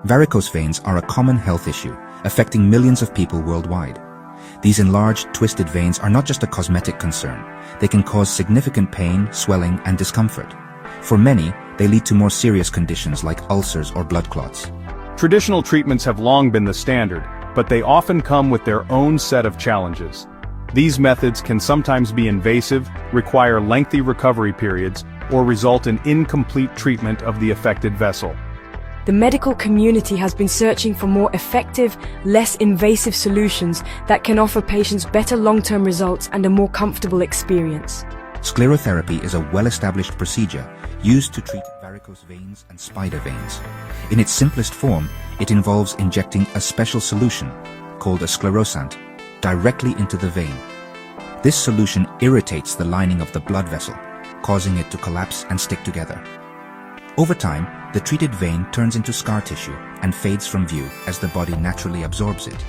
Varicose veins are a common health issue, affecting millions of people worldwide. These enlarged, twisted veins are not just a cosmetic concern. They can cause significant pain, swelling, and discomfort. For many, they lead to more serious conditions like ulcers or blood clots. Traditional treatments have long been the standard, but they often come with their own set of challenges. These methods can sometimes be invasive, require lengthy recovery periods, or result in incomplete treatment of the affected vessel. The medical community has been searching for more effective, less invasive solutions that can offer patients better long-term results and a more comfortable experience. Sclerotherapy is a well-established procedure used to treat varicose veins and spider veins. In its simplest form, it involves injecting a special solution, called a sclerosant, directly into the vein. This solution irritates the lining of the blood vessel, causing it to collapse and stick together. Over time, the treated vein turns into scar tissue and fades from view as the body naturally absorbs it.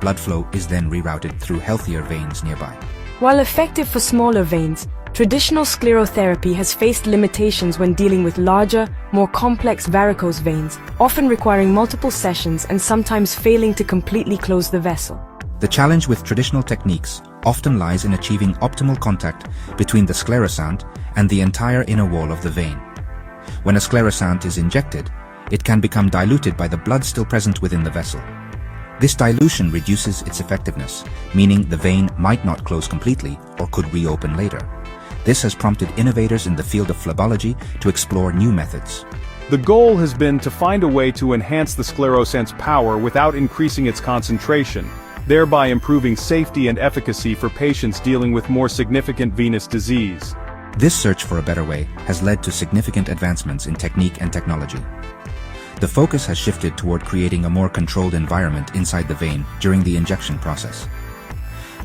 Blood flow is then rerouted through healthier veins nearby. While effective for smaller veins, traditional sclerotherapy has faced limitations when dealing with larger, more complex varicose veins, often requiring multiple sessions and sometimes failing to completely close the vessel. The challenge with traditional techniques often lies in achieving optimal contact between the sclerosant and the entire inner wall of the vein. When a sclerosant is injected, it can become diluted by the blood still present within the vessel. This dilution reduces its effectiveness, meaning the vein might not close completely or could reopen later. This has prompted innovators in the field of phlebology to explore new methods. The goal has been to find a way to enhance the sclerosant's power without increasing its concentration, thereby improving safety and efficacy for patients dealing with more significant venous disease. This search for a better way has led to significant advancements in technique and technology. The focus has shifted toward creating a more controlled environment inside the vein during the injection process.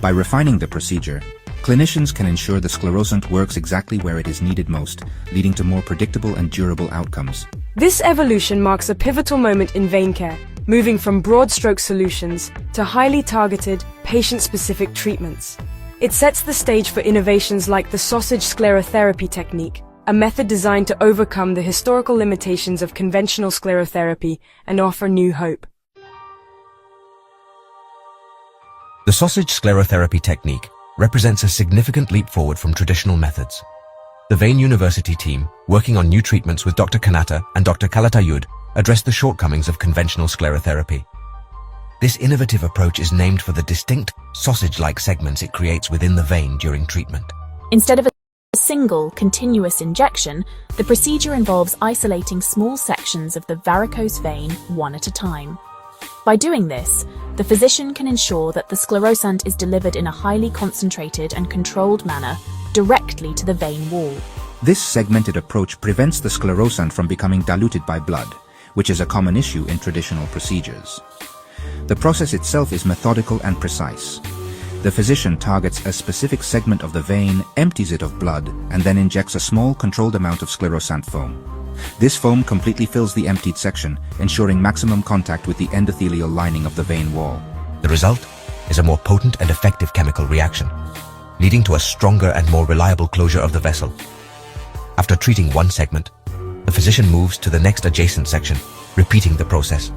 By refining the procedure, clinicians can ensure the sclerosant works exactly where it is needed most, leading to more predictable and durable outcomes. This evolution marks a pivotal moment in vein care, moving from broad-stroke solutions to highly targeted, patient-specific treatments. It sets the stage for innovations like the sausage sclerotherapy technique, a method designed to overcome the historical limitations of conventional sclerotherapy and offer new hope. The sausage sclerotherapy technique represents a significant leap forward from traditional methods. The Vein University team, working on new treatments with Dr. Kanata and Dr. Kalatayud, addressed the shortcomings of conventional sclerotherapy. This innovative approach is named for the distinct, sausage-like segments it creates within the vein during treatment. Instead of a single, continuous injection, the procedure involves isolating small sections of the varicose vein one at a time. By doing this, the physician can ensure that the sclerosant is delivered in a highly concentrated and controlled manner directly to the vein wall. This segmented approach prevents the sclerosant from becoming diluted by blood, which is a common issue in traditional procedures. The process itself is methodical and precise. The physician targets a specific segment of the vein, empties it of blood, and then injects a small controlled amount of sclerosant foam. This foam completely fills the emptied section, ensuring maximum contact with the endothelial lining of the vein wall. The result is a more potent and effective chemical reaction, leading to a stronger and more reliable closure of the vessel. After treating one segment, the physician moves to the next adjacent section, repeating the process.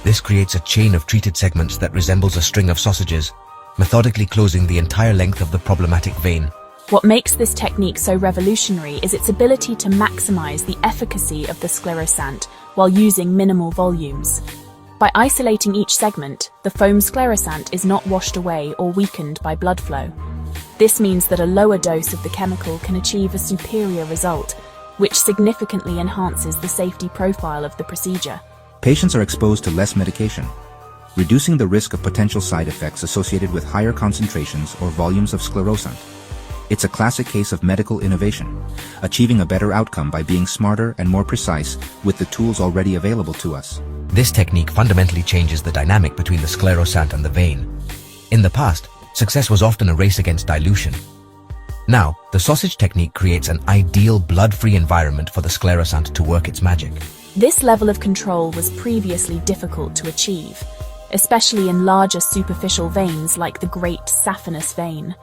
This creates a chain of treated segments that resembles a string of sausages, methodically closing the entire length of the problematic vein. What makes this technique so revolutionary is its ability to maximize the efficacy of the sclerosant while using minimal volumes. By isolating each segment, the foam sclerosant is not washed away or weakened by blood flow. This means that a lower dose of the chemical can achieve a superior result, which significantly enhances the safety profile of the procedure. Patients are exposed to less medication, reducing the risk of potential side effects associated with higher concentrations or volumes of sclerosant. It's a classic case of medical innovation, achieving a better outcome by being smarter and more precise with the tools already available to us. This technique fundamentally changes the dynamic between the sclerosant and the vein. In the past, success was often a race against dilution. Now, the sausage technique creates an ideal blood-free environment for the sclerosant to work its magic. This level of control was previously difficult to achieve, especially in larger superficial veins like the great saphenous vein.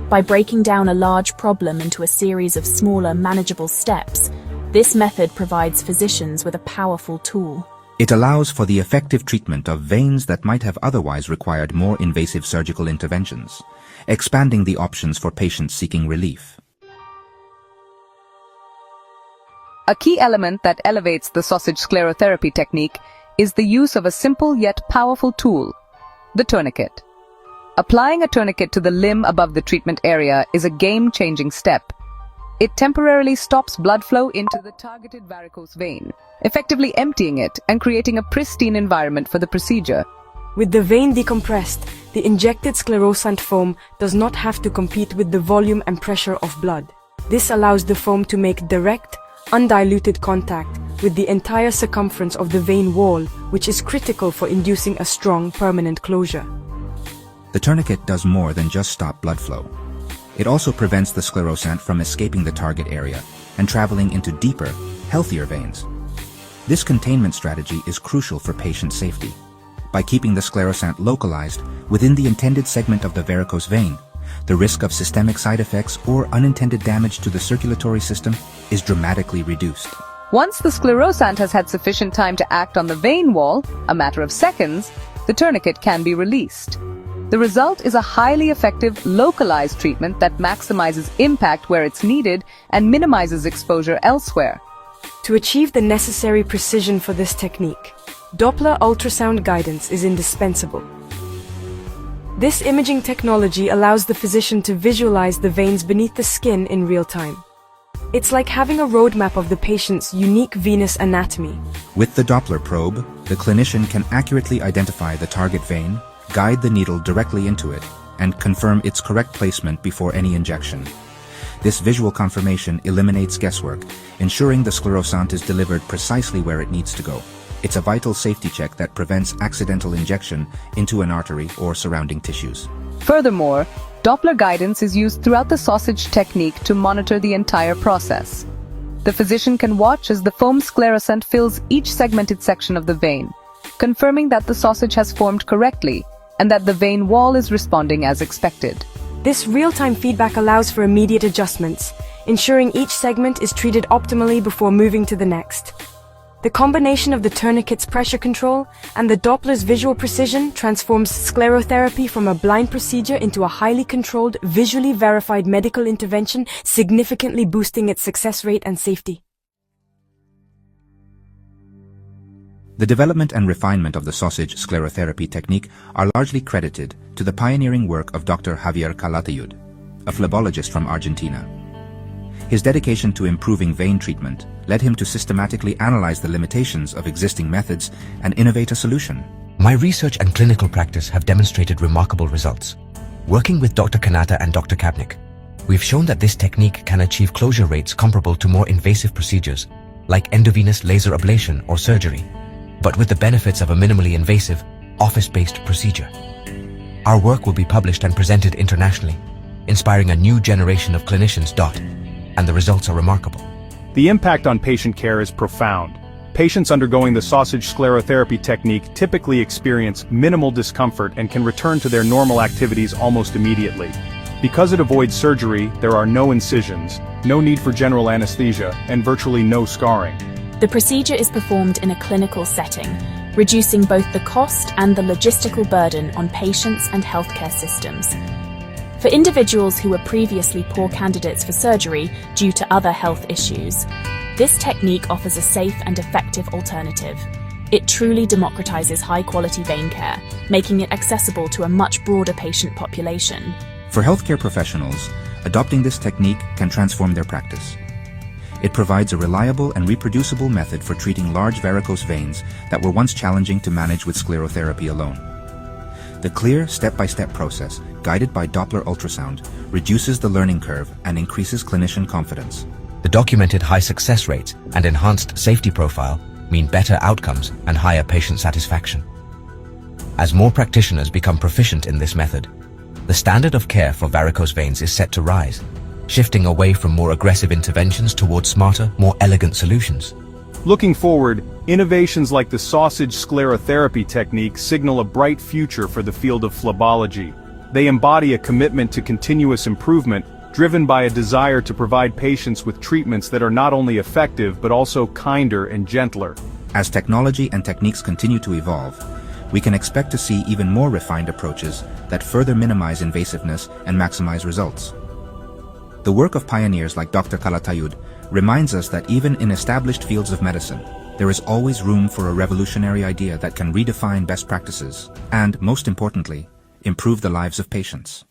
By breaking down a large problem into a series of smaller, manageable steps, This method provides physicians with a powerful tool. It allows for the effective treatment of veins that might have otherwise required more invasive surgical interventions, expanding the options for patients seeking relief. A key element that elevates the sausage sclerotherapy technique is the use of a simple yet powerful tool, the tourniquet. Applying a tourniquet to the limb above the treatment area is a game-changing step. It temporarily stops blood flow into the targeted varicose vein, effectively emptying it and creating a pristine environment for the procedure. With the vein decompressed, the injected sclerosant foam does not have to compete with the volume and pressure of blood. This allows the foam to make direct, undiluted contact with the entire circumference of the vein wall, which is critical for inducing a strong, permanent closure. The tourniquet does more than just stop blood flow. It also prevents the sclerosant from escaping the target area and traveling into deeper, healthier veins. This containment strategy is crucial for patient safety. By keeping the sclerosant localized within the intended segment of the varicose vein, the risk of systemic side effects or unintended damage to the circulatory system is dramatically reduced. Once the sclerosant has had sufficient time to act on the vein wall, a matter of seconds, the tourniquet can be released. The result is a highly effective, localized treatment that maximizes impact where it's needed and minimizes exposure elsewhere. To achieve the necessary precision for this technique, Doppler ultrasound guidance is indispensable. This imaging technology allows the physician to visualize the veins beneath the skin in real time. It's like having a roadmap of the patient's unique venous anatomy. With the Doppler probe, the clinician can accurately identify the target vein, guide the needle directly into it, and confirm its correct placement before any injection. This visual confirmation eliminates guesswork, ensuring the sclerosant is delivered precisely where it needs to go. It's a vital safety check that prevents accidental injection into an artery or surrounding tissues. Furthermore, Doppler guidance is used throughout the sausage technique to monitor the entire process. The physician can watch as the foam sclerosant fills each segmented section of the vein, confirming that the sausage has formed correctly and that the vein wall is responding as expected. This real-time feedback allows for immediate adjustments, ensuring each segment is treated optimally before moving to the next. The combination of the tourniquet's pressure control and the Doppler's visual precision transforms sclerotherapy from a blind procedure into a highly controlled, visually verified medical intervention, significantly boosting its success rate and safety. The development and refinement of the sausage sclerotherapy technique are largely credited to the pioneering work of Dr. Javier Calatayud, a phlebologist from Argentina. His dedication to improving vein treatment led him to systematically analyze the limitations of existing methods and innovate a solution. My research and clinical practice have demonstrated remarkable results. Working with Dr. Kanata and Dr. Kapnick, we've shown that this technique can achieve closure rates comparable to more invasive procedures, like endovenous laser ablation or surgery, but with the benefits of a minimally invasive, office-based procedure. Our work will be published and presented internationally, inspiring a new generation of clinicians. And the results are remarkable. The impact on patient care is profound. Patients undergoing the sausage sclerotherapy technique typically experience minimal discomfort and can return to their normal activities almost immediately. Because it avoids surgery, there are no incisions, no need for general anesthesia, and virtually no scarring. The procedure is performed in a clinical setting, reducing both the cost and the logistical burden on patients and healthcare systems. For individuals who were previously poor candidates for surgery due to other health issues, this technique offers a safe and effective alternative. It truly democratizes high-quality vein care, making it accessible to a much broader patient population. For healthcare professionals, adopting this technique can transform their practice. It provides a reliable and reproducible method for treating large varicose veins that were once challenging to manage with sclerotherapy alone. The clear, step-by-step process, guided by Doppler ultrasound, reduces the learning curve and increases clinician confidence. The documented high success rates and enhanced safety profile mean better outcomes and higher patient satisfaction. As more practitioners become proficient in this method, the standard of care for varicose veins is set to rise, shifting away from more aggressive interventions towards smarter, more elegant solutions. Looking forward, innovations like the sausage sclerotherapy technique signal a bright future for the field of phlebology. They embody a commitment to continuous improvement, driven by a desire to provide patients with treatments that are not only effective but also kinder and gentler. As technology and techniques continue to evolve, we can expect to see even more refined approaches that further minimize invasiveness and maximize results. The work of pioneers like Dr. Calatayud reminds us that even in established fields of medicine, there is always room for a revolutionary idea that can redefine best practices and, most importantly, improve the lives of patients.